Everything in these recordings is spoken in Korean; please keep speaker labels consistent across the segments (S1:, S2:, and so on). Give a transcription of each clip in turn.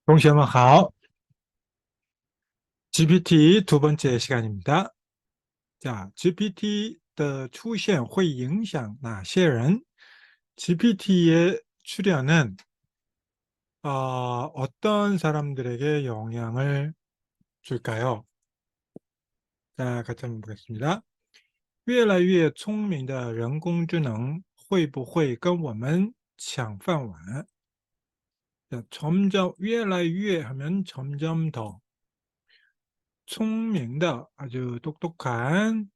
S1: 동시에们好. GPT 두 번째 시간입니다. 자, GPT 的出现会影响哪些人? GPT의 출현은 어떤 사람들에게 영향을 줄까요? 자, 같이 한번 보겠습니다. 越来越聪明的人工智能会不会跟我们抢饭碗? 자, 점점 越来越 하면 점점 더 聪明的 아주 똑똑한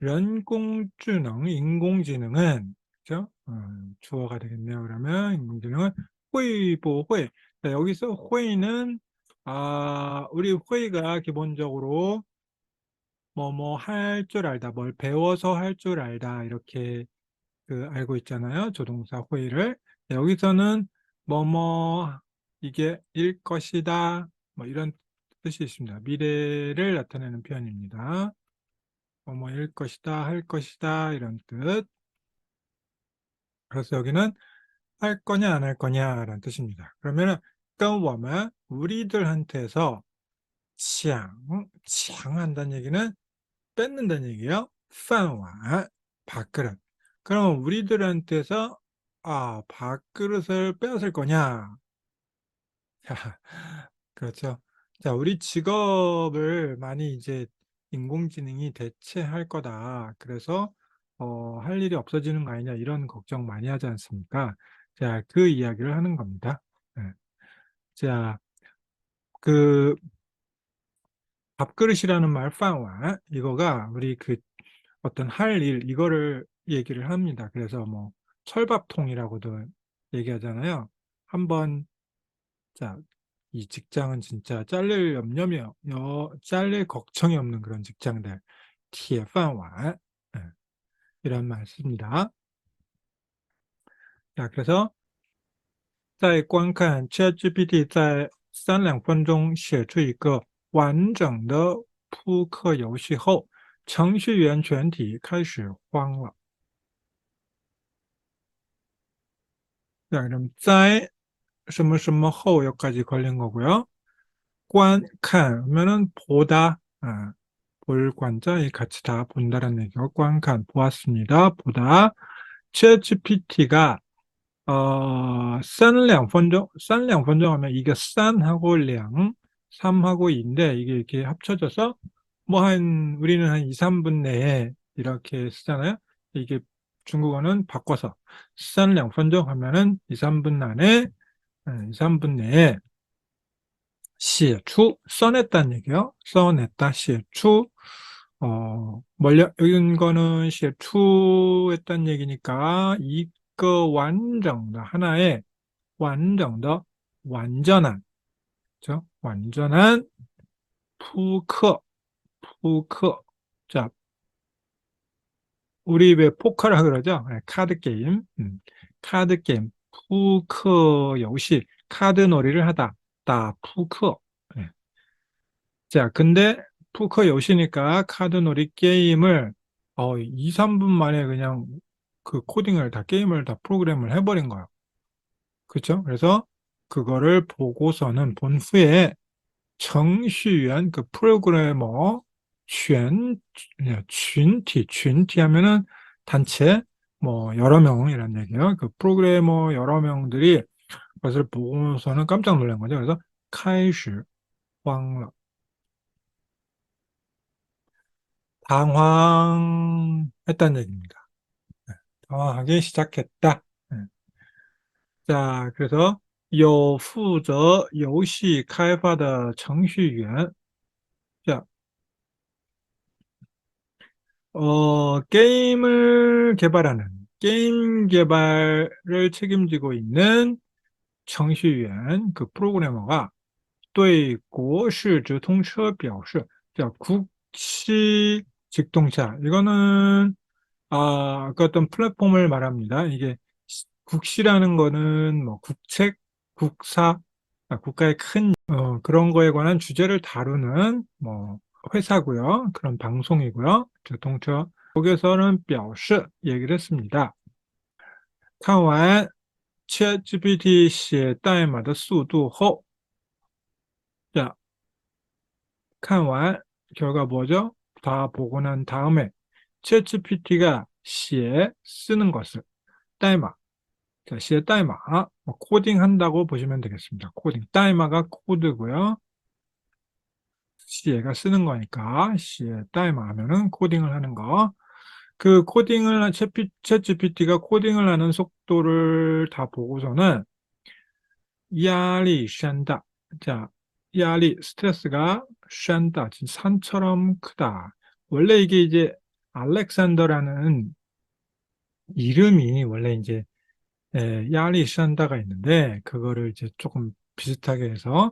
S1: 인공지능, 인공지능은, 그죠? 주어가 되겠네요. 그러면 인공지능은 会不会? 자, 여기서 会는, 우리 会가 기본적으로 뭐뭐 할 줄 알다, 뭘 배워서 할 줄 알다, 이렇게 알고 있잖아요. 조동사 会를. 여기서는 뭐뭐, 이게 일 것이다, 뭐 이런 뜻이 있습니다. 미래를 나타내는 표현입니다. 뭐뭐일 것이다, 할 것이다, 이런 뜻. 그래서 여기는 할 거냐, 안 할 거냐라는 뜻입니다. 그러면은, 跟我们, 우리들한테서 한다는 얘기는 뺏는다는 얘기예요. 饭碗, 밥그릇. 그러면 우리들한테서, 밥그릇을 빼앗을 거냐? 그렇죠. 자, 우리 직업을 많이 이제 인공지능이 대체할 거다. 그래서 할 일이 없어지는 거 아니냐 이런 걱정 많이 하지 않습니까? 자, 그 이야기를 하는 겁니다. 네. 자, 그 밥그릇이라는 말, 饭碗, 이거가 우리 어떤 할 일, 이거를 얘기를 합니다. 그래서 뭐 철밥통이라고도 얘기하잖아요. 한번 자, 이 직장은 진짜 잘릴 걱정이 없는 그런 직장들. 铁饭碗. 예, 이런 말 씁니다. 자, 그래서 在观看 ChatGPT 在3、2分钟写出一个完整的扑克游戏后，程序员全体开始慌了。자, 그럼 在什么什么后 여기까지 걸린 거고요. 观看하면은 보다, 볼 관자 이 같이 다 본다라는 얘기고, 观看 보았습니다. 보다. 챗GPT가 3、2分钟하면 이게 3하고 2, 3하고 2인데 이게 이렇게 합쳐져서 우리는 한 2, 3분 내에 이렇게 쓰잖아요. 이게 중국어는 바꿔서 3、2分钟하면은 2, 3분 안에, 2, 3분 내에 写出 써냈다는 얘기요. 써냈다, 写出. 여기 거는 写出했다는 얘기니까 이거 완전的 하나의 완전的 완전한, 그죠? 완전한 푸커. 자, 우리 왜 포커라 그러죠? 네, 카드 게임. 카드 게임. 푸커游戏 카드 놀이를 하다. 푸커. 네. 자, 근데 푸커 요시니까 카드놀이 게임을 2, 3분 만에 그냥 그 코딩을 다 게임을 다 프로그램을 해버린 거예요. 그렇죠? 그래서 그거를 보고서는 본 후에 정시연 그 프로그래머群体하면은 단체 뭐 여러 명이란 얘기예요. 그 프로그래머 여러 명들이 그것을 보고서는 깜짝 놀란 거죠. 그래서 开始慌了. 당황했다는 얘기입니다. 네, 당황하기 시작했다. 네. 자, 그래서 有负责游戏开发的程序员. 자, 게임을 개발하는, 게임 개발을 책임지고 있는程序员, 그 프로그래머가 对国事直通车表示, 자, 국시 직통차. 이거는 그 어떤 플랫폼을 말합니다. 이게 국시라는 거는 뭐 국책, 국사, 국가의 큰 그런 거에 관한 주제를 다루는 뭐 회사고요. 그런 방송이고요. 교통처. 여기서는 表示 얘기를 했습니다. 看完 ChatGPT 写代码的速度后， 자, 看完 결과 뭐죠? 다 보고 난 다음에 챗GPT가 写 쓰는 것을 代码, 자, 写代码 코딩 한다고 보시면 되겠습니다. 코딩, 代码가 코드고요. 写가 쓰는 거니까 写代码 하면은 코딩을 하는 거. 그 코딩을 챗GPT가 코딩을 하는 속도를 다 보고서는 压力山大. 자, 压力, 스트레스가 山大, 산처럼 크다. 원래 이게 이제 알렉산더라는 이름이 원래 이제 压力山大가 있는데 그거를 이제 조금 비슷하게 해서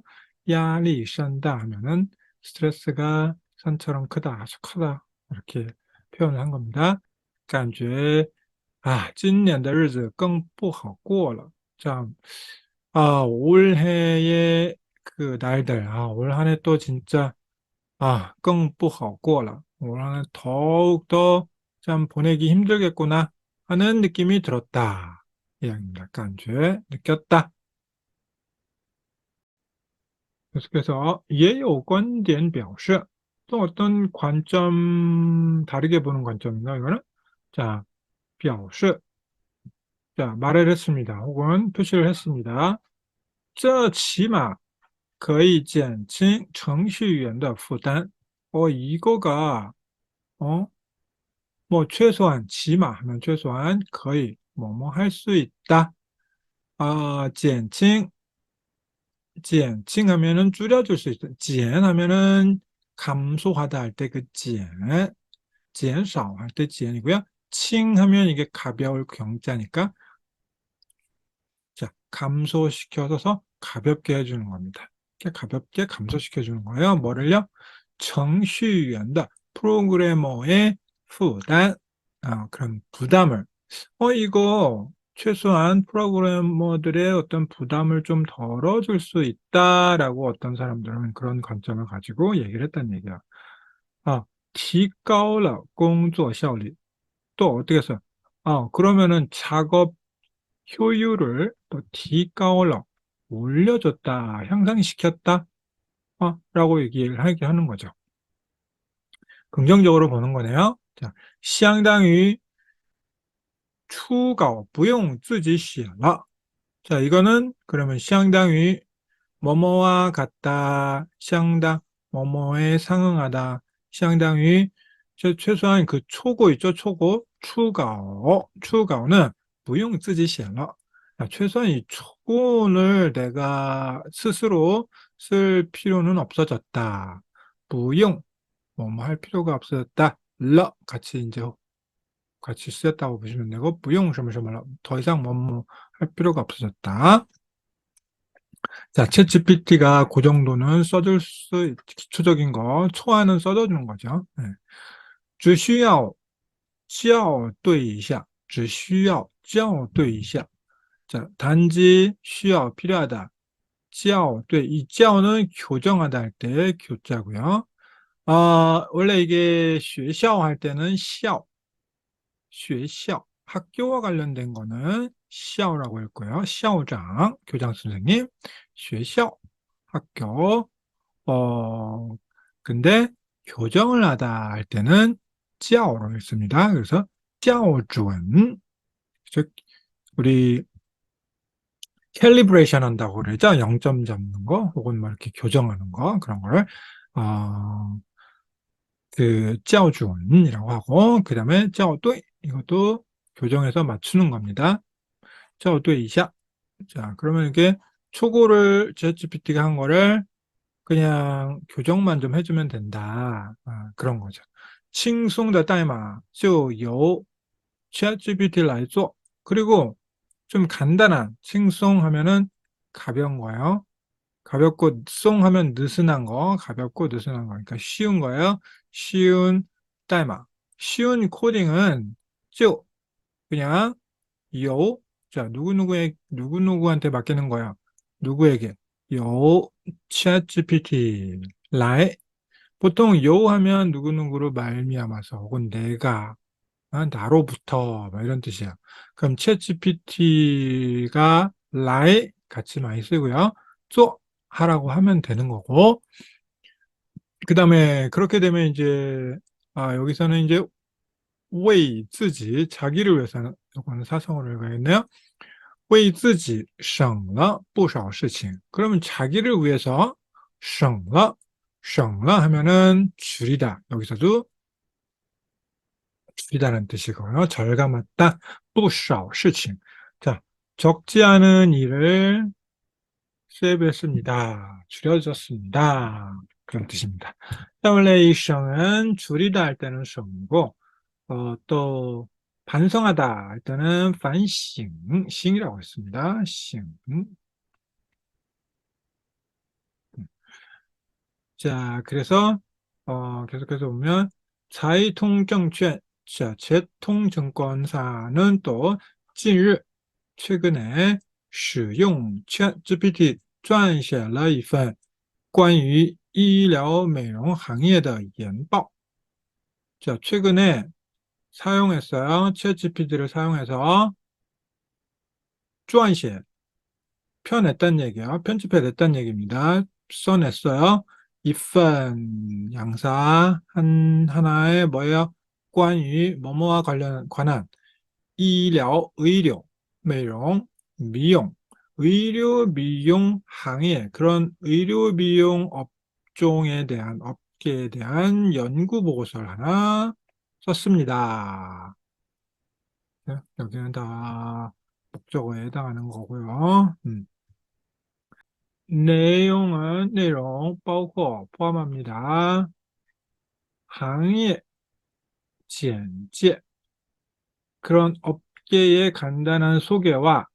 S1: 压力山大 하면은 스트레스가 산처럼 크다, 아주 크다 이렇게 표현을 한 겁니다. 感觉 今年的日子更不好过了. 자, 올해의 그 날들, 올 한 해 또 진짜, 更不好过了. 올 한 해 더욱더 참 보내기 힘들겠구나 하는 느낌이 들었다. 이야기입니다. 感觉, 느꼈다. 계속해서 也有观点表示, 또 어떤 관점, 다르게 보는 관점인가, 이거는? 자, 表示, 자, 말을 했습니다. 혹은 표시를 했습니다. 这起码可以减轻程序员的负担. 이거가, 뭐, 최소한, 起码 하면 최소한, 可以, 뭐뭐 할 수 있다. 减轻 하면은 줄여줄 수 있다. 减 하면은 감소하다 할 때 그 减, 减少 할 때 减이고요. 轻 하면 이게 가벼울 경자니까, 자, 감소시켜서 가볍게 해주는 겁니다. 이렇게 가볍게 감소시켜주는 거예요. 뭐를요? 程序员的 프로그래머의 负担, 그런 부담을. 이거 최소한 프로그래머들의 어떤 부담을 좀 덜어줄 수 있다라고 어떤 사람들은 그런 관점을 가지고 얘기를 했다는 얘기야. 提高了工作效率. 또 어떻게 했어요? 그러면은 작업 효율을 또 디가올러 올려줬다, 향상시켰다, 라고 얘기를 하게 하는 거죠. 긍정적으로 보는 거네요. 자, 相当于 추가오, 不用自己写了. 자, 이거는 그러면 相当于 뭐뭐와 같다, 相当 뭐뭐에 상응하다, 相当于 최소한 그 초고 있죠, 초고. 추가오는 不用自己写了. 최소한 이 초고를 내가 스스로 쓸 필요는 없어졌다. 不用 뭐뭐 할 필요가 없어졌다. 같이 쓰였다고 보시면 되고, 不用 더 이상 뭐뭐 할 필요가 없어졌다. 자, 챗GPT가 그 정도는 써줄 수, 기초적인 거, 초안은 써줘주는 거죠. 네. 只需要校对一下. 자, 단지 需要 필요하다. 校对, 이 校는 교정하다 할 때 교자고요. 원래 이게 学校 할 때는 校, 学校, 학교와 관련된 거는 校라고 했고요. 校长, 교장 선생님, 学校, 학교. 근데 교정을 하다 할 때는 教로 했습니다. 그래서 校准, 즉 우리 캘리브레이션 한다고 그러죠. 0점 잡는 거 혹은 뭐 이렇게 교정하는 거 그런 거를 그 校准이라고 하고, 그 다음에 校对, 이것도 교정해서 맞추는 겁니다. 校对一下. 자, 그러면 이게 초고를 챗GPT가 한 거를 그냥 교정만 좀 해주면 된다. 그런 거죠. 轻松的代码就由 ChatGPT 来做. 그리고 좀 간단한, 轻松 하면은 가벼운 거예요. 가볍고, 송 하면 느슨한 거, 가볍고 느슨한 거. 그러니까 쉬운 거예요. 쉬운代码. 쉬운 코딩은 쭉 그냥 요, 자, 누구누구한테 맡기는 거야. 누구에게? 요, 챗GPT, 来. 보통 요 하면 누구누구로 말미암아서 혹은 내가 나로부터 뭐 이런 뜻이야. 그럼 챗GPT가 来같이 많이 쓰고요. 做 하라고 하면 되는 거고. 그다음에 그렇게 되면 이제 여기서는 이제 为自己 자기를 위해서는 요거는 사성어를 가겠네요. 为自己省了不少事情. 그러면 자기를 위해서 省了 하면은 줄이다. 여기서도 줄이다는 뜻이고요. 절감했다. 不少事情. 자, 적지 않은 일을 세이브했습니다. 줄여줬습니다. 그런 뜻입니다. 에벌레이션은 줄이다 할 때는 省고 또 반성하다 할 때는 反省, 싱이라고 했습니다. 省. 자, 그래서 계속해서 보면 자이통증권, 자, 재통증권사는 또 近日 최근에 使用 ChatGPT 撰写了一份关于医疗美容行业的研报. 자, 최근에 사용했어요. ChatGPT를 사용해서 撰写 펴냈다는 얘기야. 편집해냈다는 얘기입니다. 써냈어요. 一份 양사 하나의 뭐예요? 关于 뭐뭐와 관한 医疗 의료 美容 미용 의료 미용行业 그런 의료 미용 업계에 대한 연구 보고서를 하나 썼습니다. 네, 여기는 다 목적어에 해당하는 거고요. 내용 包括 포함합니다. 行业 简介 그런 업계의 간단한 소개와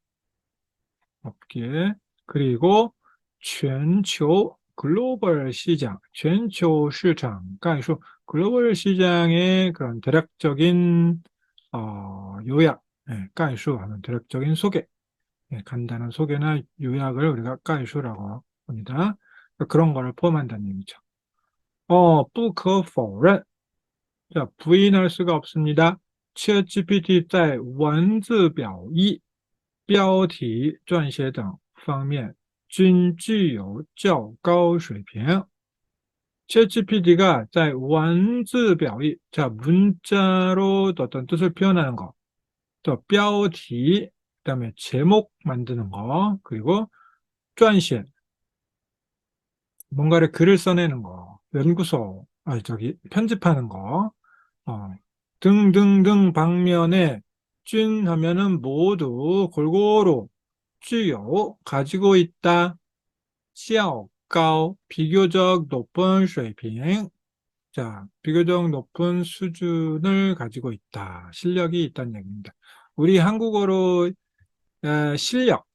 S1: 업계 그리고 全球 글로벌 시장, 全球 시장概述 글로벌 시장의 그런 대략적인 요약,概述하는 대략적인 소개, 간단한 소개나 요약을 우리가 概述라고 합니다. 그런 거를 포함한다는 얘기죠. 不可否认 자, 부인할 수가 없습니다. ChatGPT 在文字表意标题撰写等方面均具有较高水平. ChatGPT가 在 文字表意, 자, 문자로 어떤 뜻을 표현하는 거, 또 标题, 그다음에 제목 만드는 거, 그리고 撰写, 뭔가를 글을 써내는 거, 연구소, 편집하는 거, 등등등 방면에 준 하면은 모두 골고루 具有 가지고 있다. 较高 비교적 높은 水平 자, 비교적 높은 수준을 가지고 있다. 실력이 있다는 얘기입니다. 우리 한국어로 실력,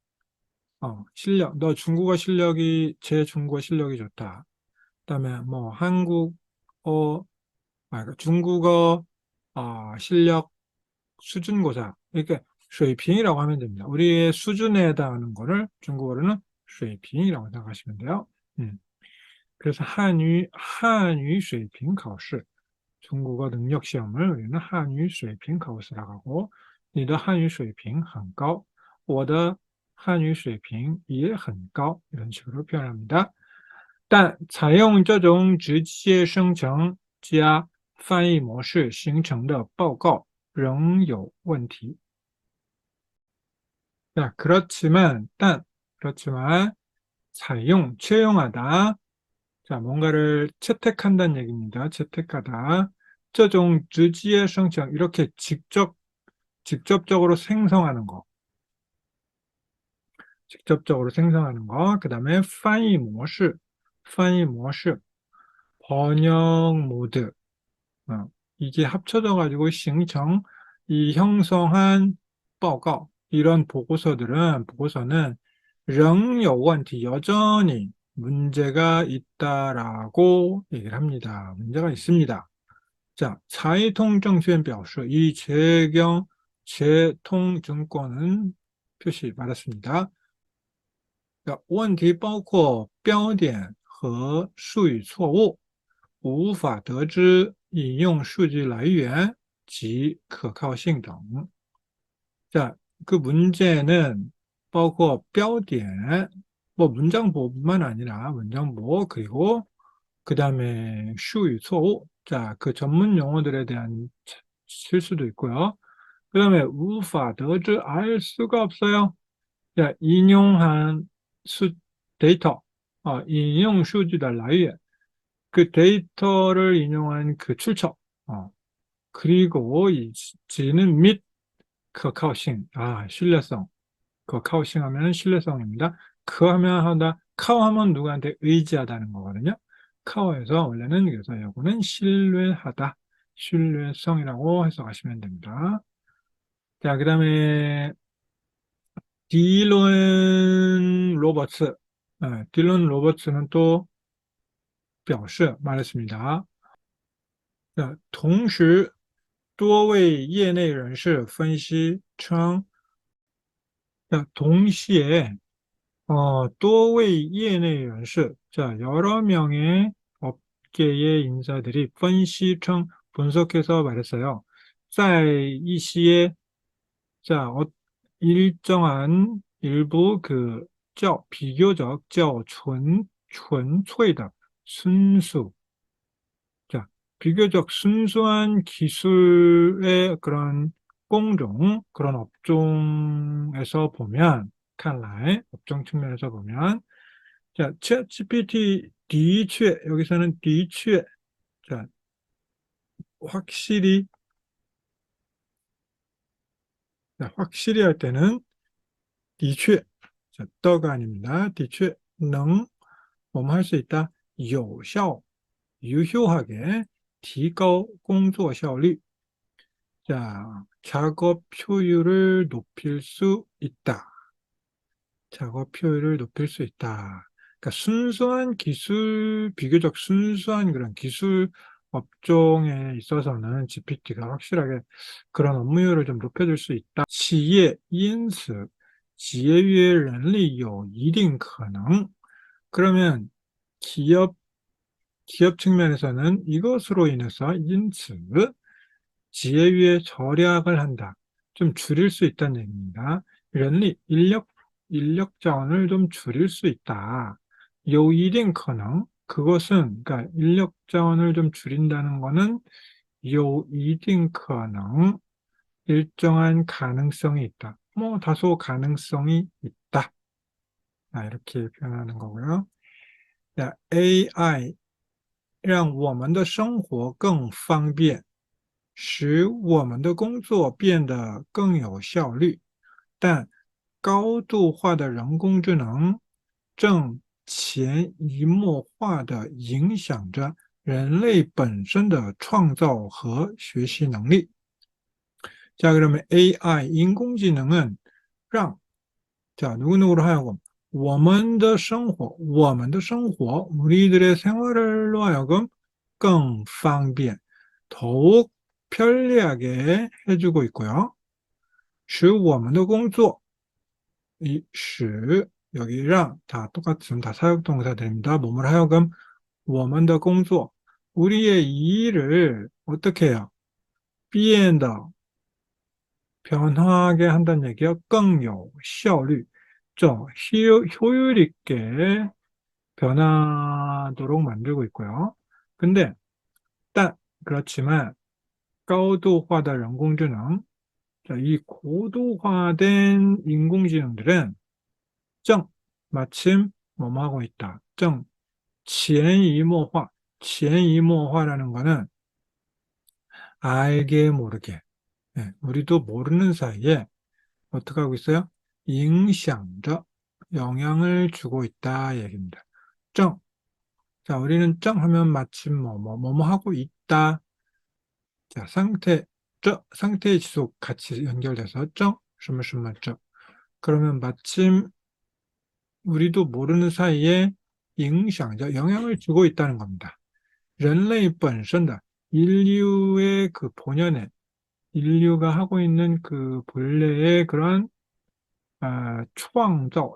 S1: 실력, 너 중국어 실력이 제 중국어 실력이 좋다. 그다음에 뭐 중국어 실력 수준고사 이렇게 水平이라고 하면 됩니다. 우리의 수준에 해당하는 거를 중국어로는 水平이라고 생각하시면 돼요. 그래서 한유 水平考试 중국어 능력 시험을 우리는 한유 水平考试라고 하고 你的汉语水平很高我的汉语水平也很高 이런 식으로 표현합니다. 但采用这种直接生成加翻译模式形成的报告仍有问题. 자, 그렇지만, 채용하다. 자, 뭔가를 채택한다는 얘기입니다. 채택하다. 这种直接生成, 이렇게 직접적으로 생성하는 거. 그 다음에 翻译模式, 번역 모드. 이게 합쳐져 가지고形成 이 형성한 报告 이런 보고서는 仍有问题 여전히 문제가 있다라고 얘기를 합니다. 문제가 있습니다. 자, 财通证券表示 이 재통증권은 표시 받았습니다. 자, 问题包括标点和术语错误无法得知引用数据来源及可靠性等. 자, 그 문제는 包括标点, 뭐 문장보뿐만 아니라 문장보 그리고 그 다음에 수유错误. 자, 그 전문 용어들에 대한 실수도 있고요. 그 다음에 无法得知, 알 수가 없어요. 자, 인용한 데이터, 인용 수지的来源, 그 데이터를 인용한 그 출처, 그리고 지는 및可靠性, 신뢰성. 可靠性 하면 신뢰성입니다. 그 하면 하다, 카오 하면 누구한테 의지하다는 거거든요. 카오에서 원래는 그래서 요거는 신뢰하다, 신뢰성이라고 해석하시면 됩니다. 자, 그 다음에 딜런 로버츠. 딜런 로버츠는 또 表示 말했습니다. 자, 同时多位业内人士分析称 자, 동시에多位业内人士, 자, 여러 명의 업계의 인사들이 分析称 분석해서 말했어요. 在一些 자, 일정한 일부 그 비교적 较纯粹的 순수, 자, 비교적 순수한 기술의 그런工种, 그런 업종에서 보면, 看来 업종 측면에서 보면, 자, ChatGPT 的确, 여기서는 的确, 자, 확실히, 자, 확실히 할 때는 的确, 자, 떠가 아닙니다. 的确, 능, 뭐뭐 할 수 있다. 有效, 유효하게, 提高工作效率. 자, 작업 효율을 높일 수 있다. 작업 효율을 높일 수 있다. 그러니까 순수한 기술, 비교적 순수한 그런 기술 업종에 있어서는 GPT가 확실하게 그런 업무 효율을 좀 높여줄 수 있다. 企业因此节约人力有一定可能. 그러면 기업 측면에서는 이것으로 인해서 因此 节约 절약을 한다. 좀 줄일 수 있다는 얘기입니다. 인력 자원을 좀 줄일 수 있다. 有一定可能, 그것은, 그러니까 인력 자원을 좀 줄인다는 거는 有一定可能, 일정한 가능성이 있다. 뭐 다소 가능성이 있다. 이렇게 표현하는 거고요. AI 让我们的生活更方便使我们的工作变得更有效率，但高度化的人工智能正潜移默化地影响着人类本身的创造和学习能力。 자, 그러면 AI, 인공지능은 让, 자, 누구누구로 하여금 我们的生活, 우리들의 생활로 하여금 更方便, 더욱 편리하게 해주고 있고요. 使我们的工作, 이 使, 여기랑 다 똑같은 다 사역동사들입니다. 몸을 하여금 我们的工作, 우리의 이 일을 어떻게 해요? 变得 변화하게 한다는 얘기야. 更有效率, 좀 효율 있게 변하도록 만들고 있고요. 근데 그렇지만 高度化的人工智能, 자, 이 고도화된 인공지능들은 마침 뭐뭐 하고 있다. 潜移默化라는 거는 알게 모르게, 우리도 모르는 사이에 어떻게 하고 있어요? 影响着, 영향을 주고 있다 얘기입니다. 자, 우리는 하면 마침 뭐뭐 하고 있다. 자, 상태의 지속 같이 연결돼서 什么什么 그러면 마침 우리도 모르는 사이에 影响着, 영향을 주고 있다는 겁니다. 人类本身的 인류의 그 본연의, 인류가 하고 있는 그 본래의 그런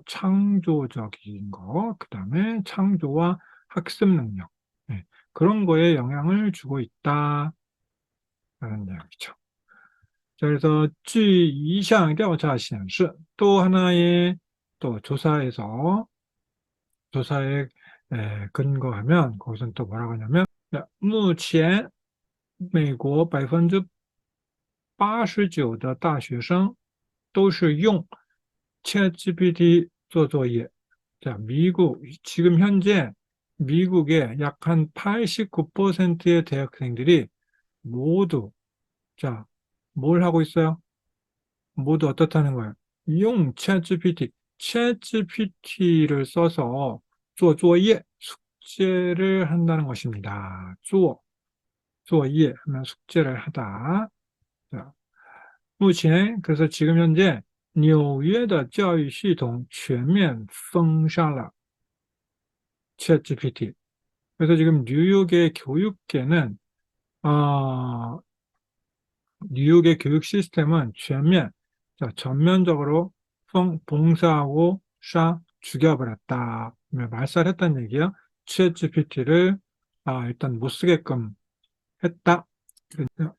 S1: 창조적인 거, 그 다음에 창조와 학습 능력, 그런 거에 영향을 주고 있다라는 이야기죠. 자, 그래서 据一项调查显示, 또 하나의 또 조사에 근거하면 거기서는 또 뭐라고 하냐면 目前美国89%的大学生都是用 ChatGPT 做作业. 자, 지금 현재 미국의 약 한 89%의 대학생들이 모두, 자, 뭘 하고 있어요? 모두 어떻다는 거예요? 용 챗GPT를 써서 做作业, 숙제를 한다는 것입니다. 作业 하면 숙제를 하다. 자, 目前, 그래서 지금 현재 纽约的教育系统全面封杀了 챗GPT. 그래서 지금 뉴욕의 교육계는 뉴욕의 교육 시스템은 전면적으로 봉사하고 죽여버렸다. 말살했다는 얘기야. 챗GPT를 일단 못 쓰게끔 했다.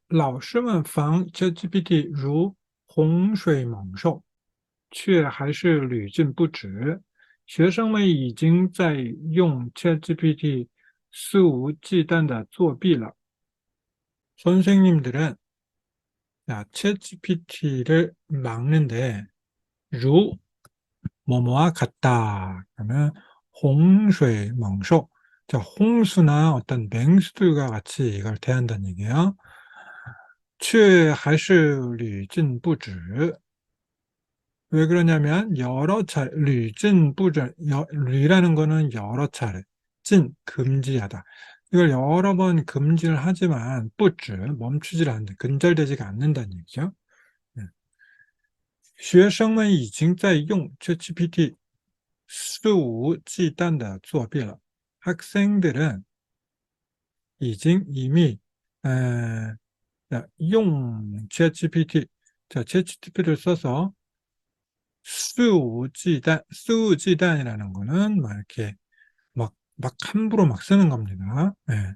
S1: 老师们防 ChatGPT 如洪水猛兽，却还是屡禁不止。学生们已经在用 ChatGPT 肆无忌惮的作弊了。 선생님들은 챗GPT를 막는데 루 뭐뭐와 같다. 그러면 홍수의 멍쇼. 자, 홍수나 어떤 맹수들과 같이 이걸 대한다는 얘기예요. 却还是屡禁不止. 왜 그러냐면 여러 차례, 류라는 거는 여러 차례, 금지하다. 이걸 여러 번 금지를 하지만 不止, 멈추질 않는다, 근절되지가 않는다는 얘기죠. 学生们已经在用 ChatGPT 肆无忌惮的作弊了. 학생들은 이미 용 ChatGPT, 자, ChatGPT를 써서 肆无忌惮이라는 거는 막 이렇게 막 함부로 막 쓰는 겁니다. 네,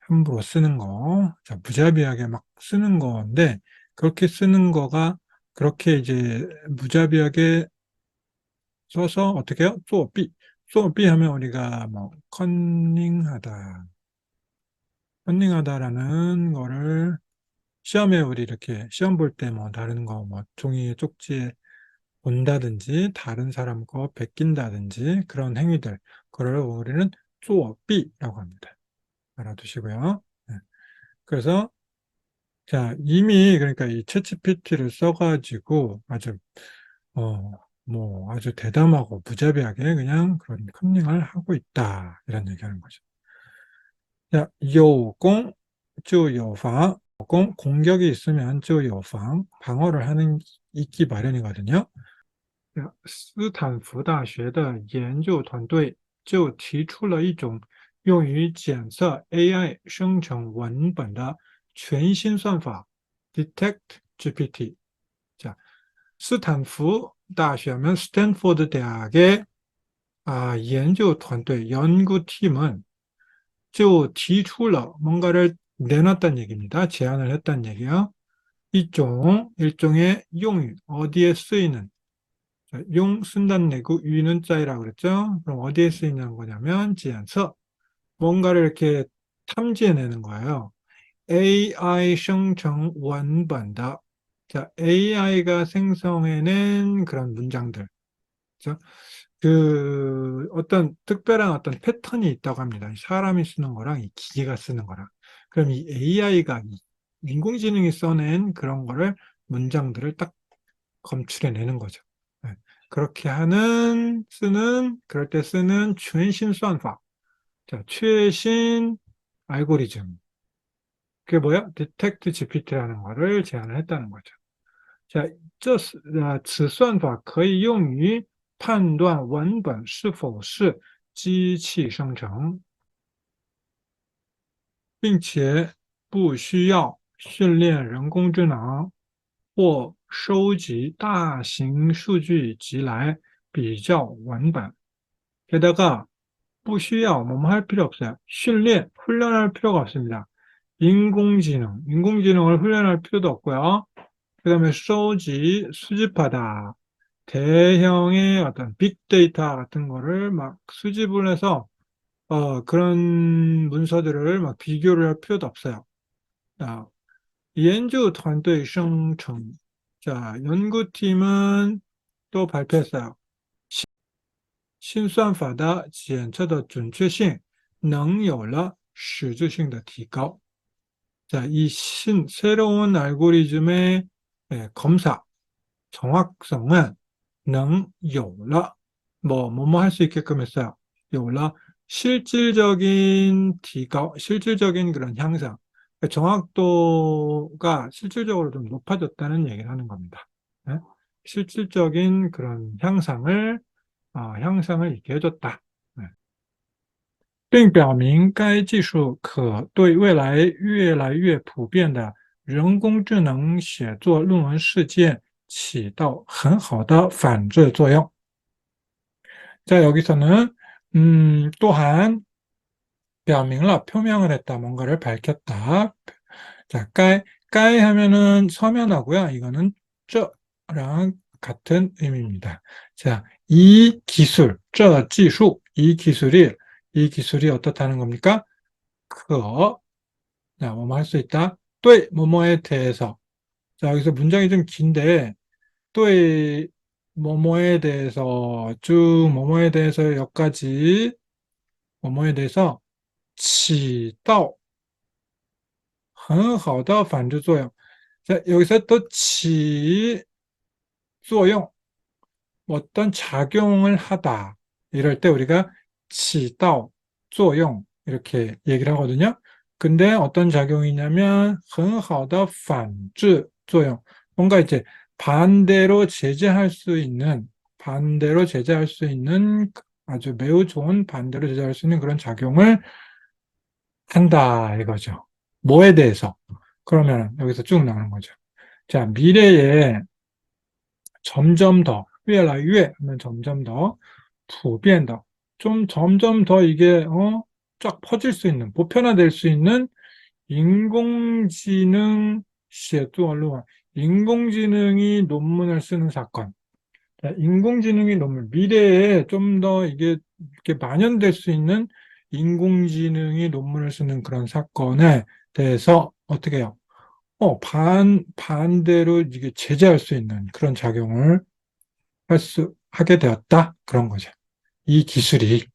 S1: 함부로 쓰는 거, 자, 무자비하게 막 쓰는 건데, 그렇게 쓰는 거가 그렇게 이제 무자비하게 써서 어떻게 해요? 作弊 하면 우리가 뭐 컨닝하다라는 거를 시험에 우리 이렇게 시험 볼 때 뭐 다른 거 뭐 종이 쪽지에 본다든지 다른 사람 거 베낀다든지 그런 행위들, 그걸 우리는 作弊라고 합니다. 알아두시고요. 네. 그래서 자, 이미 그러니까 이 챗GPT를 써가지고 아주 아주 대담하고 무자비하게 그냥 그런 컨닝을 하고 있다, 이런 얘기하는 거죠. 자, 有攻就有防. 공격이 있으면 就有防, 방어를 있기 마련이거든요. 斯坦福大学的研究团队就提出了一种用于检测 AI 生成文本的全新算法 Detect GPT. 자, 스탠포드 대학이면 스탠포드 대학의 연구팀은 就提出了 뭔가를 내놨다는 얘기입니다. 제안을 했다는 얘기요. 일종의 용유, 어디에 쓰이는, 용 쓴다는 얘기고 유는 짜이라고 그랬죠. 그럼 어디에 쓰이는 거냐면 지안서, 뭔가를 이렇게 탐지해내는 거예요. AI 生成 文本的, 자, AI가 생성해낸 그런 문장들. 그렇죠? 어떤 특별한 어떤 패턴이 있다고 합니다. 사람이 쓰는 거랑 이 기계가 쓰는 거랑. 그럼 이 AI가, 인공지능이 써낸 그런 거를, 문장들을 딱 검출해내는 거죠. 네. 그렇게 그럴 때 쓰는 최신 수환法. 자, 최신 알고리즘. 그게 뭐야? Detect GPT라는 거를 제안을 했다는 거죠. 자, 此算法可以用于判断文本是否是机器生成，并且不需要训练人工智能或收集大型数据集来比较文本。 게다가 不需要, 뭐뭐 할 필요 없어요. 훈련할 필요가 없습니다. 인공지능을 훈련할 필요도 없고요. 그 다음에收集, 수집하다. 대형의 어떤 빅데이터 같은 거를 막 수집을 해서 그런 문서들을 막 비교를 할 필요도 없어요. 자, 연구团队 生成. 자, 연구팀은 또 발표했어요. 新算法的检测的准确性能有了实质性的提高. 자, 새로운 알고리즘의 검사, 정확성은 能有了, 뭐뭐 할 수 있게끔 했어요. 有了, 실질적인提高, 실질적인 그런 향상, 정확도가 실질적으로 좀 높아졌다는 얘기를 하는 겁니다. 네? 실질적인 그런 향상을 있게 해줬다. 네. 并表明该技术可对未来越来越普遍的人工智能写作论文事件起到很好的反制作用. 자, 여기서는 또한表明了 표명을 했다. 뭔가를 밝혔다. 자, 까이 하면은 서면하고요. 이거는 쩌랑 같은 의미입니다. 자, 이 기술, 이 기술이 어떻다는 겁니까? 자, 뭐뭐 할 수 있다. 또이 뭐뭐에 대해서. 자, 여기서 문장이 좀 긴데, 또이 뭐뭐에 대해서, 쭉 뭐뭐에 대해서 여기까지, 뭐뭐에 대해서, 起到很好的反制作用. 자, 여기서 또作用, 어떤 작용을 하다. 이럴 때 우리가 起到作用 이렇게 얘기를 하거든요. 근데 어떤 작용이냐면 很好的反制作用. 뭔가 이제 반대로 제재할 수 있는 아주 매우 좋은 반대로 제재할 수 있는 그런 작용을 한다 이거죠. 뭐에 대해서? 그러면 여기서 쭉 나오는 거죠. 자, 미래에 점점 더, 越来越 하면 점점 더, 普遍더, 좀 점점 더 이게 쫙 퍼질 수 있는, 보편화될 수 있는 인공지능 写作论文, 인공지능이 논문을 쓰는 사건. 자, 인공지능이 논문, 미래에 좀 더 이게 이렇게 만연될 수 있는 인공지능이 논문을 쓰는 그런 사건에 대해서 어떻게 해요? 반대로 이게 제재할 수 있는 그런 작용을 하게 되었다. 그런 거죠. 이 기술이,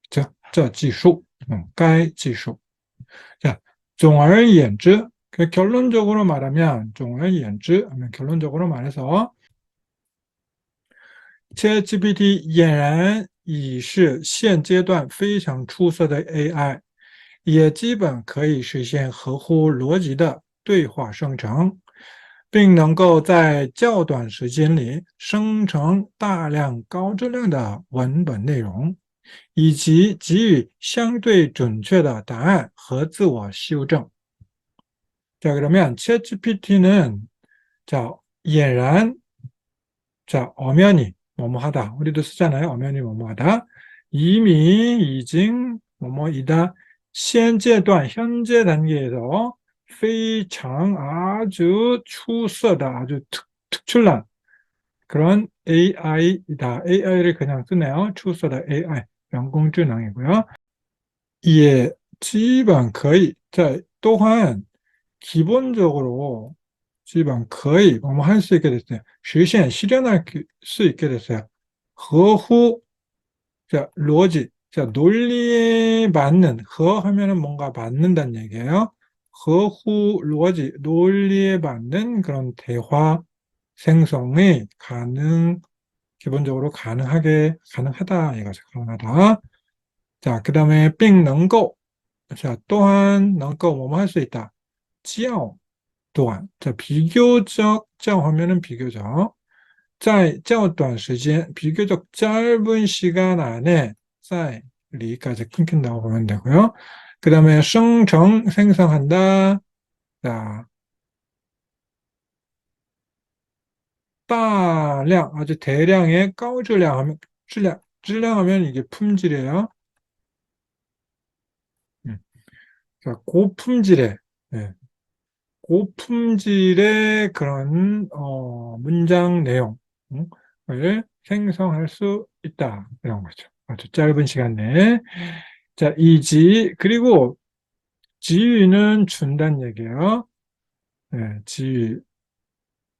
S1: 저 기술, 该技术. 자, 总而言之, 결론적으로 말하면, 总而言之, 하면 결론적으로 말해서, ChatGPT 俨然已是现阶段非常出色的 AI，也基本可以实现合乎逻辑的对话生成，并能够在较短时间里生成大量高质量的文本内容，以及给予相对准确的答案和自我修正。자, 그러면 ChatGPT는 자, 俨然 자, 엄연히 뭐뭐하다. 우리도 쓰잖아요. 엄연히 뭐뭐하다. 이미, 이징, 뭐뭐이다. 现阶段, 현재 단계에서 非常 아주出色的, 아주 특출난 그런 AI이다. AI를 그냥 쓰네요. 出色的 AI,人工智能이고요. 예, 基本可以. 자, 또한 기본적으로 지방 거의 뭐뭐 할 수 있게 됐어요. 실현할 수 있게 됐어요. 허후, 자, 로지, 자, 논리에 맞는, 하면은 뭔가 맞는다는 얘기예요. 허후 로지, 논리에 맞는 그런 대화 생성이 기본적으로 가능하다, 이거죠. 가능하다. 자, 그 다음에 빙 능고, 자, 또한 능고 뭐뭐 할 수 있다. 较 또한, 자, 비교적, 较 하면은 비교적, 在较短时间, 비교적 짧은 시간 안에, 在리까지 끊긴다고 보면 되고요. 그 다음에 생성한다, 자, 大量, 아주 대량의 高质量 하면,質量하면 이게 품질이에요. 자, 고품질의, 예, 고품질의 그런 문장 내용을 생성할 수 있다. 이런 거죠. 아주 짧은 시간 내에. 자, 이지 그리고 지위는 준다는 얘기예요. 네, 지위.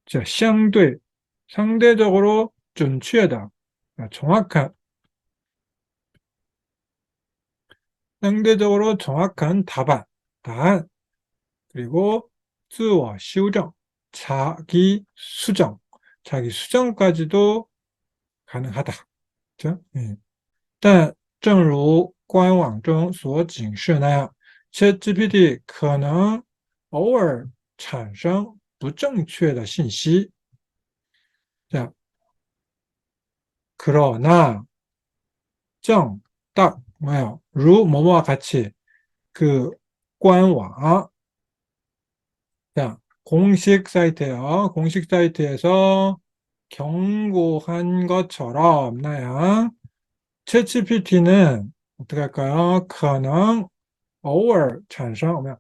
S1: 자, 相对 상대적으로 준确的 정확한 상대적으로 정확한 답안 그리고 自我修正 자기 수정까지도 가능하다. 그죠? 예. 但正如官网中所警示那样 ChatGPT 可能偶尔产生不正确的信息。 자, 그러나 딱 뭐예요? 뭐뭐와 같이 그官网 자, 공식 사이트예요. 공식 사이트에서 경고한 것처럼 나야 챗GPT는 어떻게 할까요? 可能偶尔产生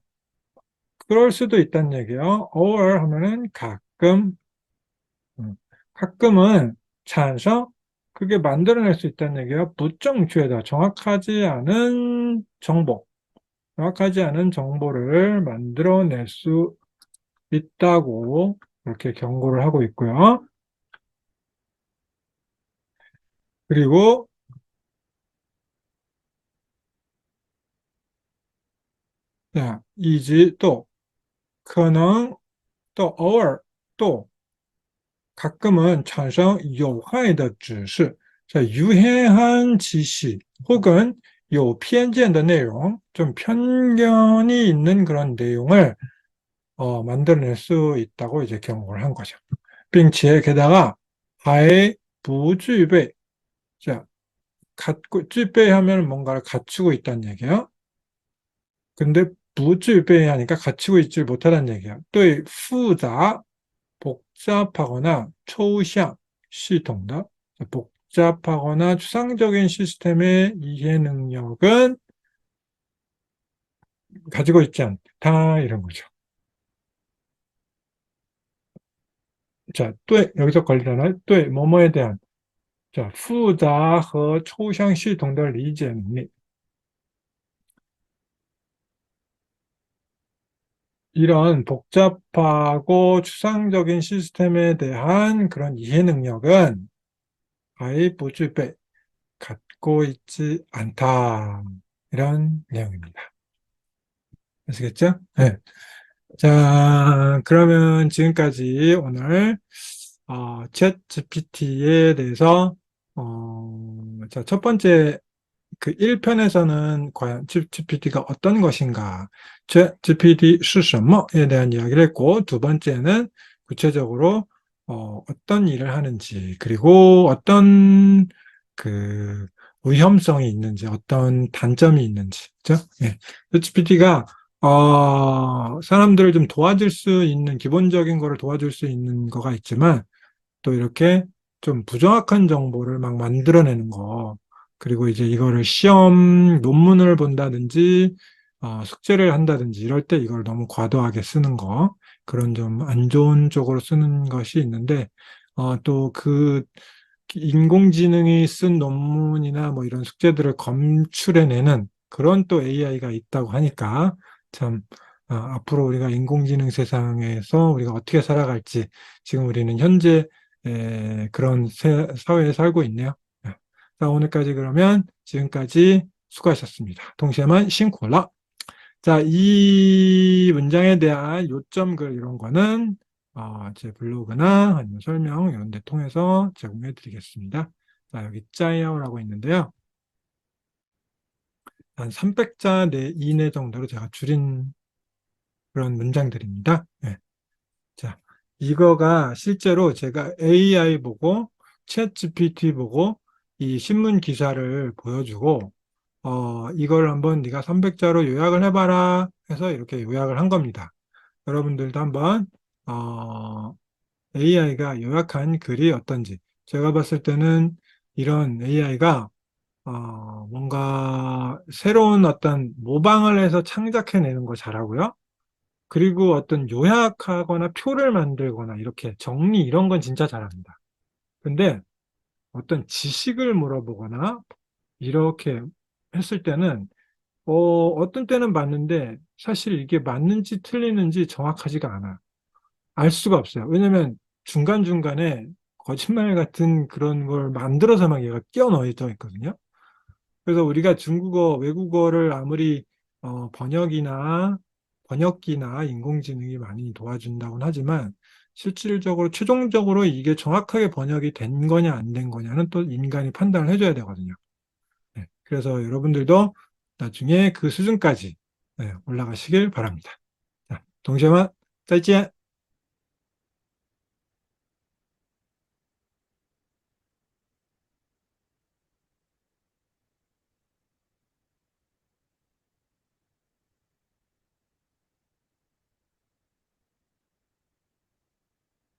S1: 그럴 수도 있다는 얘기예요. 偶尔 하면은 가끔 가끔은 产生 그게 만들어낼 수 있다는 얘기예요. 부정确다 정확하지 않은 정확하지 않은 정보를 만들어낼 수 있다고 이렇게 경고를 하고 있고요. 그리고 자, 이지 또 可能또偶尔또 가끔은 产生有害的指示 자, 유해한 지시 혹은 有偏见的内容 좀 편견이 있는 그런 내용을 만들어낼 수 있다고 이제 경고를 한 거죠. 并且 게다가 还不具备 자, 갖고 具备하면 뭔가를 갖추고 있다는 얘기예요. 근데 不具备 하니까 갖추고 있지 못하다는 얘기야. 또复杂, 복잡하거나抽象 系统的 복잡하거나 추상적인 시스템의 이해 능력은 가지고 있지 않다 이런 거죠. 자, 또 여기서 걸리잖아요. 또 뭐뭐에 대한 자, 复杂和抽象系统的理解能力 이런 복잡하고 추상적인 시스템에 대한 그런 이해 능력은 아예 부주배 갖고 있지 않다. 이런 내용입니다. 아시겠죠? 네. 자, 그러면 지금까지 오늘 챗 GPT에 대해서 자, 첫 번째 그 1편에서는 과연 GPT가 어떤 것인가, GPT 是什么에 대한 이야기를 했고, 두 번째는 구체적으로 어떤 일을 하는지, 그리고 어떤 그 위험성이 있는지, 어떤 단점이 있는지, 그죠? 예. GPT가 사람들을 좀 도와줄 수 있는 기본적인 거를 도와줄 수 있는 거가 있지만 또 이렇게 좀 부정확한 정보를 막 만들어내는 거, 그리고 이제 이거를 시험 논문을 본다든지, 숙제를 한다든지 이럴 때 이걸 너무 과도하게 쓰는 거, 그런 좀 안 좋은 쪽으로 쓰는 것이 있는데, 또 그 인공지능이 쓴 논문이나 뭐 이런 숙제들을 검출해내는 그런 또 AI가 있다고 하니까 참, 앞으로 우리가 인공지능 세상에서 우리가 어떻게 살아갈지 지금 우리는 현재 그런 사회에 살고 있네요. 자, 오늘까지 그러면 지금까지 수고하셨습니다. 동시에만 싱콜라. 자, 이 문장에 대한 요점 글 이런 거는 제 블로그나 아니면 설명 이런 데 통해서 제공해 드리겠습니다. 자, 여기 짜이아오라고 있는데요. 한 300자 이내 정도로 제가 줄인 그런 문장들입니다. 네. 자, 이거가 실제로 제가 AI 보고 챗 GPT 보고 이 신문 기사를 보여주고 이걸 한번 네가 300자로 요약을 해봐라 해서 이렇게 요약을 한 겁니다. 여러분들도 한번 AI가 요약한 글이 어떤지 제가 봤을 때는 이런 AI가 뭔가 새로운 어떤 모방을 해서 창작해내는 거 잘하고요. 그리고 어떤 요약하거나 표를 만들거나 이렇게 정리 이런 건 진짜 잘합니다. 근데 어떤 지식을 물어보거나 이렇게 했을 때는 어떤 때는 맞는데 사실 이게 맞는지 틀리는지 정확하지가 않아. 알 수가 없어요. 왜냐면 중간중간에 거짓말 같은 그런 걸 만들어서 막 얘가 끼워 넣어 있거든요. 그래서 우리가 중국어, 외국어를 아무리 번역기나 인공지능이 많이 도와준다고는 하지만 실질적으로 최종적으로 이게 정확하게 번역이 된 거냐 안 된 거냐는 또 인간이 판단을 해줘야 되거든요. 네, 그래서 여러분들도 나중에 그 수준까지 네, 올라가시길 바랍니다. 자, 동시에만 再见